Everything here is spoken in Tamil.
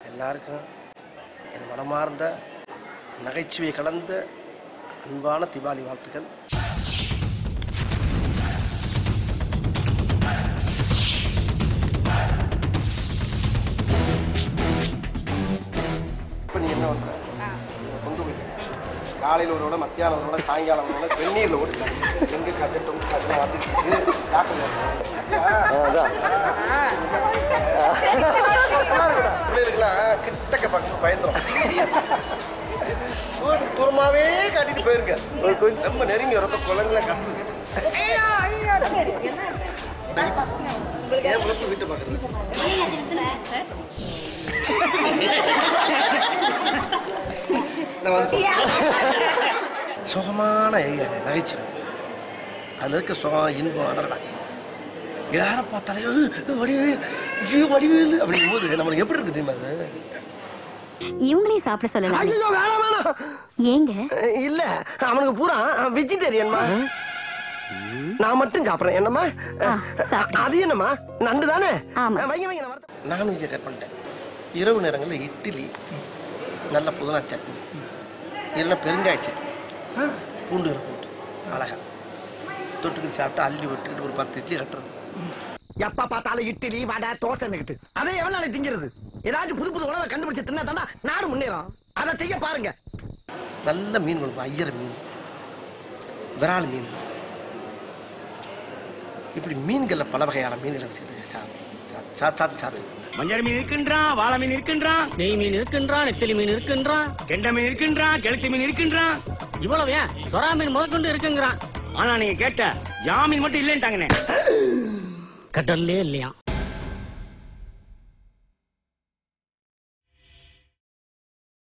எல்லாருக்கும் என் மனமார்ந்த நகைச்சுவை கலந்த அன்பான தீபாவளி வாழ்த்துக்கள். இப்போ நீ என்ன பண்ற? கொண்டு போய் காலையில் ஒரு விட, மத்தியானம் ஒரு விட, சாயங்காலம் ஒரு விட வெந்நீரில் ஓட்டு எங்கே கஜட்டும் அதெல்லாம் வந்துட்டு பிள்ளைகளுக்கெல்லாம் கிட்டக்க பக்கம் பயந்துடும். தூரமாவே காட்டிட்டு போயிருங்க. ரொம்ப நெருங்கி ரொம்ப குழந்தைல கத்துது. ஏன் உழப்பு வீட்டை பார்க்குறது? சுகமான ஏரியா நகைச்சுவை. அதில் இருக்க சுகம் இன்பம் அடடா யாரை பார்த்தாலும் வடிவேலு அப்படிங்கும்போது நம்மளுக்கு எப்படி இருக்கு தெரியுமா? அது இவங்களே சாப்பிட சொல்லலாம். ஐயோ வேணாம் வேணாம். ஏங்க? இல்ல அவனுக்கு பூரா வெஜிடேரியன்மா. நான் மட்டும் சாப்பிட்றேன். என்னம்மா அது? என்னம்மா நண்டு தானே? வைங்க வைங்க. நானும் இங்கே கட் பண்ணிட்டேன். இரவு நேரங்களில் இட்லி, நல்ல புதினா சட்னி, இல்லைன்னா பெருங்காய சட்னி, பூண்டு போட்டு அழகா தொட்டுக்கிட்டு சாப்பிட்டு அள்ளி விட்டுக்கிட்டு ஒரு 10 இட்லி கட்டுறது. எப்ப பார்த்தாலும் இட்லி வடை தோசைன்னுக்கிட்டு அதை எவ்வளவு நாளைக்கு திங்கிறது? ஏதாச்சும் புது புது உணவை கண்டுபிடிச்சு தின்னா தாண்டா நாடு முன்னேறும். அதை செய்ய பாருங்க. நல்ல மீன் குழம்பு, ஐயர மீன், விரால் மீன், இப்படி மீன்களில் பல வகையான மீன்களை வச்சுக்கிட்டு சாப்பிட்டு மஞ்சள் மீன் இருக்கின்றான், வாழை மீன் இருக்கின்றான், நெய் மீன் இருக்கின்றான், நெத்திலி மீன் இருக்கின்றான், கெண்டை மீன் இருக்கின்றான், கெளுத்தி மீன் இருக்கின்றான். இவ்வளவு ஏன் சொரா மீன் முதற்கொண்டு இருக்குங்கிறான். ஆனா நீங்க கேட்ட ஜாமீன் மட்டும் இல்லைன்ட்டாங்கண்ணே. கடல்லே இல்லையா?